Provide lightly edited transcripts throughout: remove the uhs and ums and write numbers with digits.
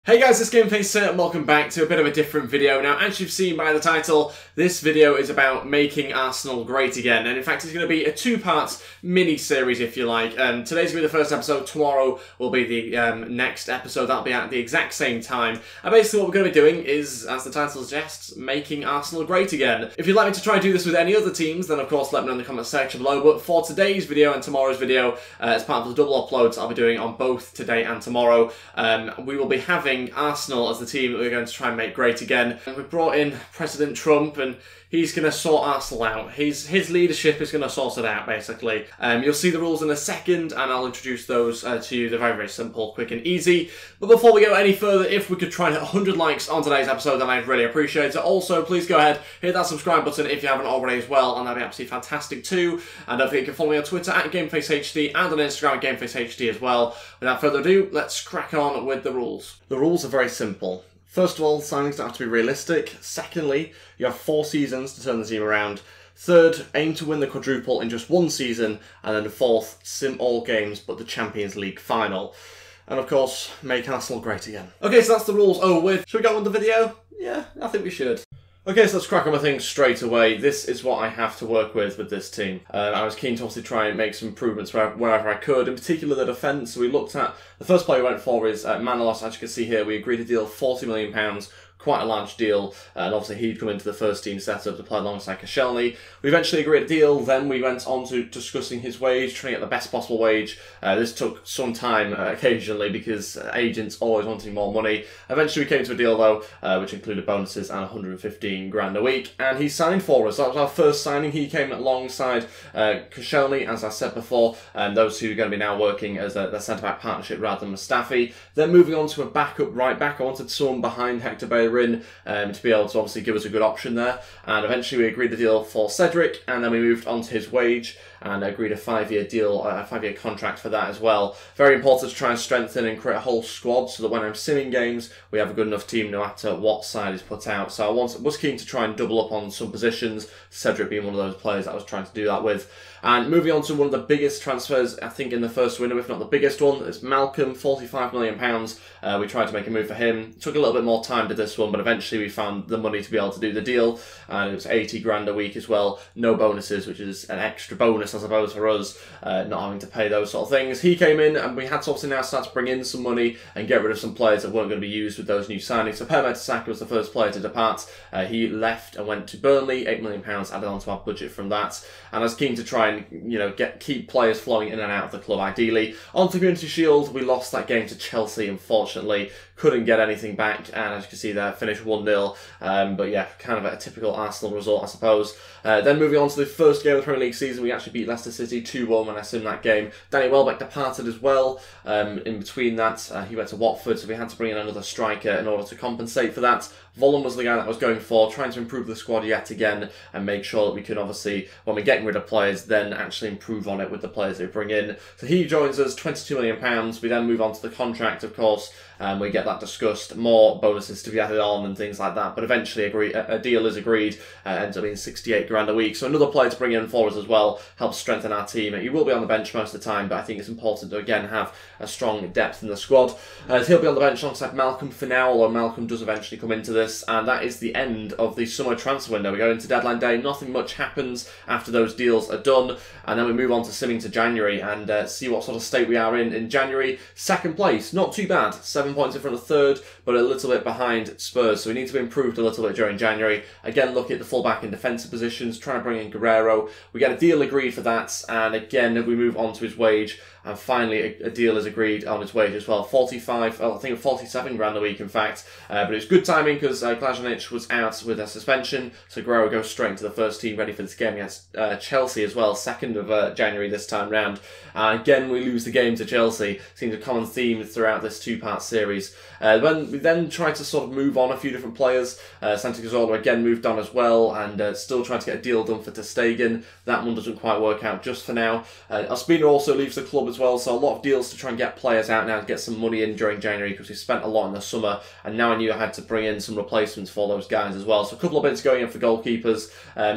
Hey guys, it's Gameface here and welcome back to a bit of a different video. Now, as you've seen by the title, this video is about making Arsenal great again. And in fact, it's going to be a two-part mini-series, if you like. Today's going to be the first episode, tomorrow will be the next episode. That'll be at the exact same time. And basically what we're going to be doing is, as the title suggests, making Arsenal great again. If you'd like me to try and do this with any other teams, then of course let me know in the comment section below. But for today's video and tomorrow's video, as part of the double uploads I'll be doing on both today and tomorrow, we will be having Arsenal as the team that we're going to try and make great again. And we've brought in President Trump and he's going to sort Arsenal out. His leadership is going to sort it out, basically. You'll see the rules in a second and I'll introduce those to you. They're very, very simple, quick and easy. But before we go any further, if we could try and hit 100 likes on today's episode, then I'd really appreciate it. Also, please go ahead, hit that subscribe button if you haven't already as well, and that'd be absolutely fantastic too. And don't forget you can follow me on Twitter at GamefaceHD and on Instagram at GamefaceHD as well. Without further ado, let's crack on with the rules. The rules are very simple. First of all, signings don't have to be realistic. Secondly, you have 4 seasons to turn the team around. Third, aim to win the quadruple in just 1 season. And then fourth, sim all games but the Champions League final. And of course, make Arsenal great again. Okay, so that's the rules over with. Should we go on with the video? Yeah, I think we should. Okay, so let's crack on with things straight away. This is what I have to work with this team. I was keen to obviously try and make some improvements wherever I could, in particular the defence. So we looked at, the first player we went for is Manolas. As you can see here, we agreed a deal of £40 million. Quite a large deal, and obviously he'd come into the first team setup to play alongside Koscielny. We eventually agreed a deal, then we went on to discussing his wage, trying to get the best possible wage. This took some time occasionally because agents always wanting more money. Eventually we came to a deal though, which included bonuses and 115 grand a week, and he signed for us. That was our first signing. He came alongside Koscielny, as I said before, and those two are going to be now working as a centre-back partnership rather than Mustafi. Then moving on to a backup right-back, I wanted someone behind Hector Bellerin to be able to obviously give us a good option there, and eventually we agreed the deal for Cedric, and then we moved on to his wage and agreed a 5-year deal, a 5-year contract for that as well. Very important to try and strengthen and create a whole squad so that when I'm simming games we have a good enough team no matter what side is put out. So I was keen to try and double up on some positions, Cedric being one of those players that I was trying to do that with. And moving on to one of the biggest transfers, I think, in the first window, if not the biggest one, is Malcolm, £45 million. We tried to make a move for him. It took a little bit more time to this one, but eventually we found the money to be able to do the deal. And it was 80 grand a week as well. No bonuses, which is an extra bonus, I suppose, for us, not having to pay those sort of things. He came in, and we had to obviously now start to bring in some money and get rid of some players that weren't going to be used with those new signings. So Per Mertesacker was the first player to depart. He left and went to Burnley, £8 million added onto our budget from that. And I was keen to try and, you know, keep players flowing in and out of the club ideally. On to Community Shield, we lost that game to Chelsea, unfortunately. Couldn't get anything back, and as you can see there, finished 1-0. But yeah, kind of a typical Arsenal result, I suppose. Then moving on to the first game of the Premier League season, we actually beat Leicester City 2-1 when I simmed that game. Danny Welbeck departed as well. In between that, he went to Watford, so we had to bring in another striker in order to compensate for that. Volland was the guy that I was going for, trying to improve the squad yet again and make sure that we can obviously, when we're getting rid of players, then actually improve on it with the players they bring in. So he joins us, £22 million. We then move on to the contract, of course, and we get that discussed, more bonuses to be added on and things like that. But eventually a deal is agreed, ends up being 68 grand a week. So another player to bring in for us as well, helps strengthen our team. He will be on the bench most of the time, but I think it's important to again have a strong depth in the squad. He'll be on the bench alongside Malcolm for now, although Malcolm does eventually come into this. And that is the end of the summer transfer window. We go into deadline day, nothing much happens after those deals are done, and then we move on to simming to January and see what sort of state we are in January. Second place, not too bad, 7 points in front of third, but a little bit behind Spurs, so we need to be improved a little bit during January. Again, look at the fullback and defensive positions, trying to bring in Guerrero. We get a deal agreed for that, and again we move on to his wage, and finally a deal is agreed on his wage as well. 47 grand a week in fact, but it was good timing because Glazanic was out with a suspension, so Guerrero goes straight into the first team ready for this game against Chelsea as well, 2nd of January this time round. Again we lose the game to Chelsea, seems a common theme throughout this two-part series. When we then tried to sort of move on a few different players, Santi Cazorla again moved on as well, and still trying to get a deal done for Ter Stegen. That one doesn't quite work out just for now. Ospina also leaves the club as well, so a lot of deals to try and get players out now to get some money in during January because we spent a lot in the summer, and now I knew I had to bring in some replacements for those guys as well. So a couple of bids going in for goalkeepers,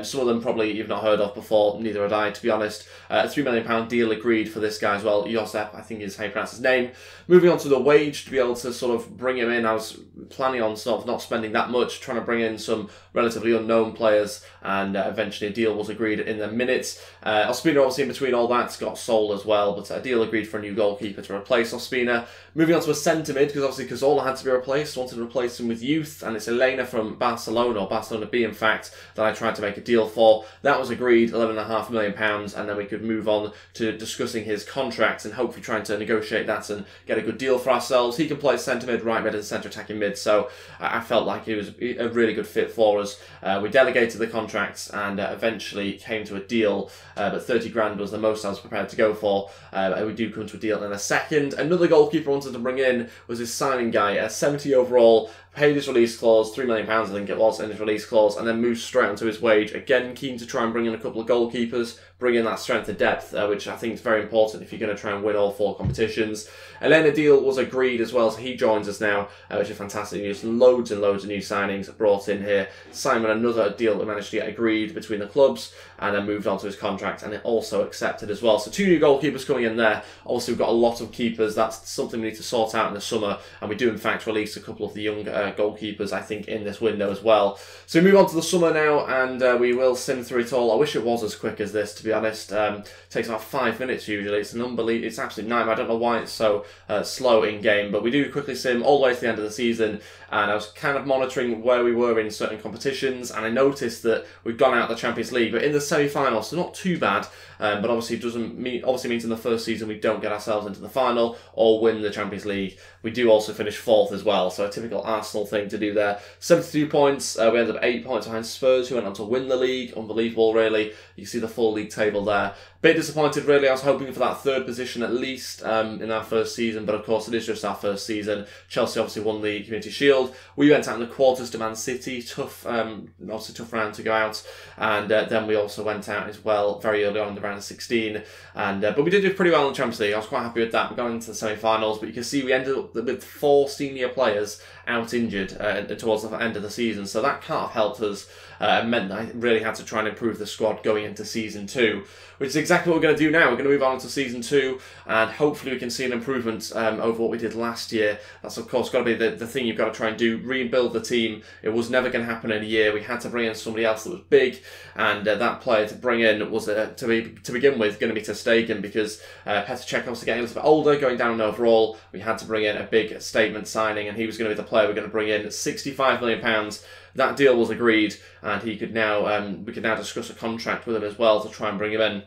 some of them probably you've not heard of before, neither had I to be honest. A £3 million deal agreed for this guy as well, Josep, I think is how you pronounce his name. Moving on to the wage, to be able able to sort of bring him in. I was planning on sort of not spending that much, trying to bring in some relatively unknown players, and eventually a deal was agreed in the minutes. Ospina, obviously, in between all that, got sold as well, but a deal agreed for a new goalkeeper to replace Ospina. Moving on to a centre mid, because obviously Cazorla had to be replaced, wanted to replace him with youth, and it's Elena from Barcelona, or Barcelona B in fact, that I tried to make a deal for. That was agreed, £11.5 million, and then we could move on to discussing his contract and hopefully trying to negotiate that and get a good deal for ourselves. He can play centre mid, right mid and centre attacking mid, so I felt like he was a really good fit for us. We delegated the contracts and eventually came to a deal, but 30 grand was the most I was prepared to go for. We do come to a deal in a second. Another goalkeeper I wanted to bring in was his signing guy, a 70 overall, paid his release clause, £3 million I think it was in his release clause, and then moved straight onto his wage. Again, keen to try and bring in a couple of goalkeepers, bring in that strength of depth, which I think is very important if you're going to try and win all 4 competitions. Elena deal was agreed as well, so he joins us now, which is fantastic news. Loads and loads of new signings brought in here. Simon, another deal that we managed to get agreed between the clubs, and then moved on to his contract, and it also accepted as well. So 2 new goalkeepers coming in there. Obviously, we've got a lot of keepers. That's something we need to sort out in the summer, and we do in fact release a couple of the young goalkeepers, I think, in this window as well. So we move on to the summer now, and we will sim through it all. I wish it was as quick as this, to be honest. It takes about 5 minutes usually. It's an unbelievable, it's absolute nightmare. I don't know why it's so slow in game, but we do quickly sim all the way to the end of the season, and I was kind of monitoring where we were in certain competitions, and I noticed that we've gone out of the Champions League, but in the semi-finals, so not too bad, but obviously it doesn't mean, obviously means in the first season we don't get ourselves into the final or win the Champions League. We do also finish 4th as well, so a typical Arsenal thing to do there. 72 points, we ended up 8 points behind Spurs, who went on to win the league. Unbelievable, really. You can see the full league table there. Bit disappointed, really. I was hoping for that 3rd position at least in our first season, but of course it is just our first season. Chelsea obviously won the Community Shield. We went out in the quarters to Man City. Tough, obviously tough round to go out, and then we also went out as well very early on in the round of 16. And but we did do pretty well in the Champions League. I was quite happy with that. We're going into the semi-finals, but you can see we ended up with 4 senior players out injured towards the end of the season, so that can't have helped us. Meant that I really had to try and improve the squad going into season 2, which is exactly what we're going to do now. We're going to move on to season 2, and hopefully we can see an improvement over what we did last year. That's of course got to be the thing you've got to try and do, rebuild the team. It was never going to happen in a year. We had to bring in somebody else that was big, and that player to bring in was to begin with going to be Ter Stegen, because Petr Cech was getting a little bit older, going down overall. We had to bring in a big statement signing, and he was going to be the player we're going to bring in. £65 million. That deal was agreed, and he could now we could now discuss a contract with him as well to try and bring him in.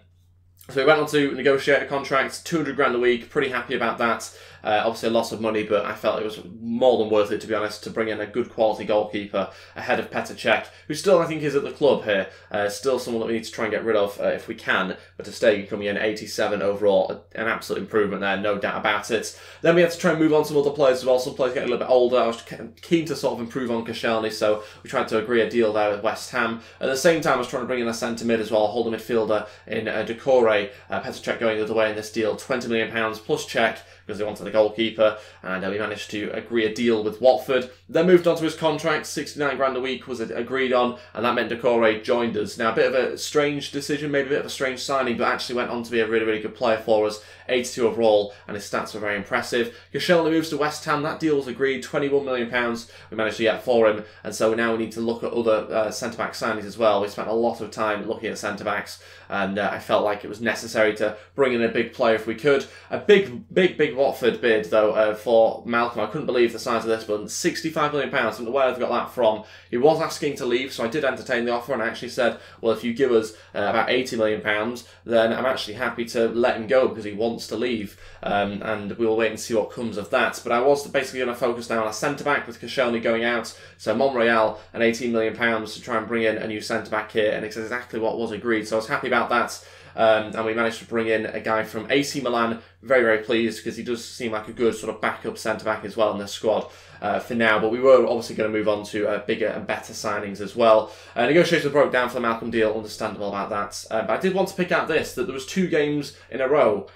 So we went on to negotiate a contract, 200 grand a week, pretty happy about that. Obviously a lot of money, but I felt it was more than worth it, to be honest, to bring in a good quality goalkeeper ahead of Petr Cech, who still I think is at the club here. Still someone that we need to try and get rid of if we can, but Ter Stegen coming in 87 overall, an absolute improvement there, no doubt about it. Then we had to try and move on to some other players as well. Some players getting a little bit older. I was keen to sort of improve on Koscielny, so we tried to agree a deal there with West Ham. At the same time, I was trying to bring in a centre mid as well, a holding midfielder in Decore. Petr Cech going the other way in this deal, £20 million plus Cech, because they wanted a goalkeeper, and we managed to agree a deal with Watford. Then moved on to his contract, 69 grand a week was agreed on, and that meant Decore joined us. Now, a bit of a strange decision, maybe a bit of a strange signing, but actually went on to be a really, really good player for us. 82 overall, and his stats were very impressive. Koscielny moves to West Ham. That deal was agreed, £21 million we managed to get for him, and so now we need to look at other centre-back signings as well. We spent a lot of time looking at centre-backs, and I felt like it was necessary to bring in a big player if we could. A big Watford bid, though, for Malcolm. I couldn't believe the size of this one. £65 million, I don't know where I've got that from. He was asking to leave, so I did entertain the offer, and I actually said, well, if you give us about £80 million, then I'm actually happy to let him go, because he wants to leave, and we'll wait and see what comes of that. But I was basically going to focus now on a centre-back with Koscielny going out, so Monreal and £18 million to try and bring in a new centre-back here, and it's exactly what was agreed, so I was happy about that. And we managed to bring in a guy from AC Milan. Very, very pleased, because he does seem like a good sort of backup centre-back as well in this squad for now. But we were obviously going to move on to bigger and better signings as well. Negotiations broke down for the Malcolm deal, understandable about that. But I did want to pick out this, that there was 2 games in a row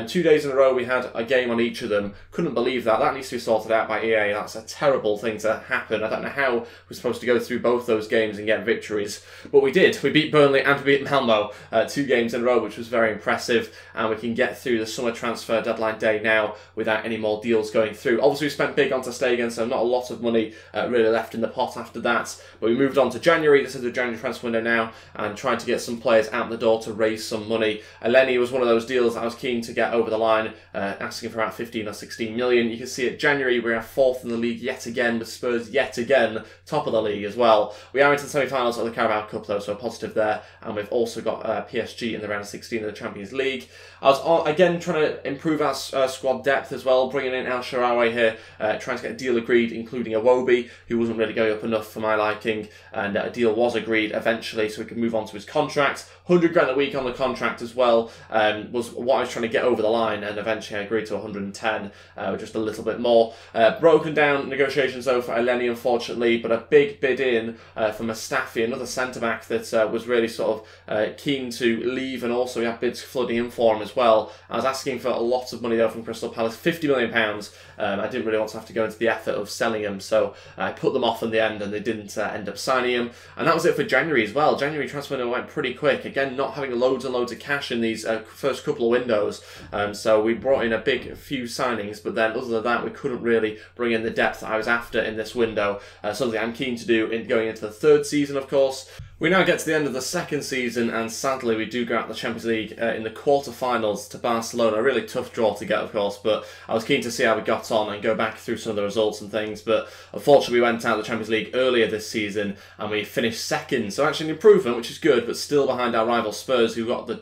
2 days in a row we had a game on each of them. Couldn't believe that. That needs to be sorted out by EA. That's a terrible thing to happen. I don't know how we're supposed to go through both those games and get victories, but we did. We beat Burnley and we beat Malmo 2 games in a row, which was very impressive, and we can get through the summer transfer deadline day now without any more deals going through. Obviously we spent big on Ter Stegen, so not a lot of money really left in the pot after that, but we moved on to January. This is the January transfer window now, and trying to get some players out the door to raise some money. Eleni was one of those deals I was keen to get over the line, asking for about 15 or 16 million. You can see at January we are 4th in the league yet again, with Spurs yet again top of the league as well. We are into the semi-finals of the Carabao Cup though, so positive there, and we've also got PSG in the round of 16 of the Champions League. I was again trying to improve our squad depth as well, bringing in El Shaarawy here, trying to get a deal agreed, including Iwobi, who wasn't really going up enough for my liking, and a deal was agreed eventually so we could move on to his contract. 100 grand a week on the contract as well was what I was trying to get over the line, and eventually I agreed to 110, just a little bit more. Broken down negotiations though for Eleni, unfortunately, but a big bid in for Mustafi, another centre-back that was really sort of keen to leave, and also we had bids flooding in for him as well. I was asking for a lot of money though from Crystal Palace, £50 million. I didn't really want to have to go into the effort of selling him, so I put them off in the end, and they didn't end up signing him. And that was it for January as well. January transfer window went pretty quick. Again, not having loads and loads of cash in these first couple of windows. So we brought in a big few signings, but then other than that, we couldn't really bring in the depth that I was after in this window. Something I'm keen to do in going into the third season, of course. We now get to the end of the second season, and sadly we do go out the Champions League in the quarter-finals to Barcelona. A really tough draw to get, of course, but I was keen to see how we got on and go back through some of the results and things. But unfortunately we went out the Champions League earlier this season and we finished second, so actually an improvement, which is good, but still behind our rival Spurs, who got the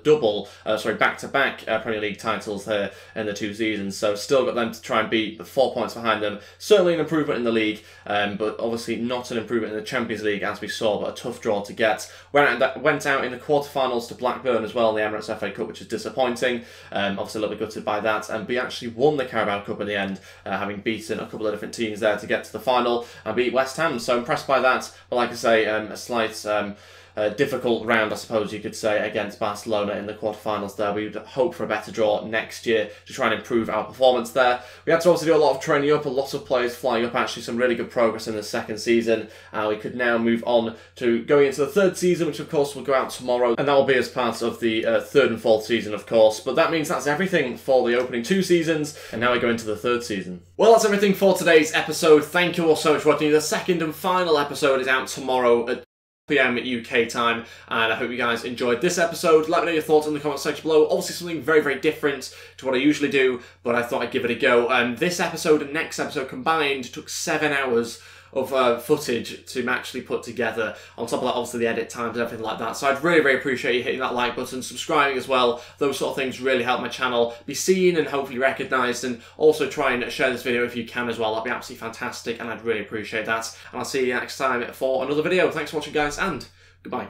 back-to-back Premier League titles here in the 2 seasons. So still got them to try and beat, but 4 points behind them. Certainly an improvement in the league, but obviously not an improvement in the Champions League as we saw, but a tough draw to get. Went out in the quarterfinals to Blackburn as well in the Emirates FA Cup, which is disappointing. Obviously a little bit gutted by that, and we actually won the Carabao Cup in the end, having beaten a couple of different teams there to get to the final and beat West Ham. So impressed by that, but like I say, a slight difficult round, I suppose you could say, against Barcelona in the quarterfinals there. We would hope for a better draw next year to try and improve our performance there. We had to also do a lot of training up, a lot of players flying up, actually some really good progress in the second season. We could now move on to going into the third season, which of course will go out tomorrow, and that will be as part of the third and fourth season, of course. But that means that's everything for the opening 2 seasons, and now we go into the third season. Well, that's everything for today's episode. Thank you all so much for watching. The second and final episode is out tomorrow at PM UK time, and I hope you guys enjoyed this episode. Let me know your thoughts in the comment section below. Obviously something very, very different to what I usually do, but I thought I'd give it a go. This episode and next episode combined took 7 hours of footage to actually put together. On top of that, obviously the edit times and everything like that. So I'd really, really appreciate you hitting that like button, subscribing as well. Those sort of things really help my channel be seen and hopefully recognised, and also try and share this video if you can as well. That'd be absolutely fantastic, and I'd really appreciate that. And I'll see you next time for another video. Thanks for watching, guys, and goodbye.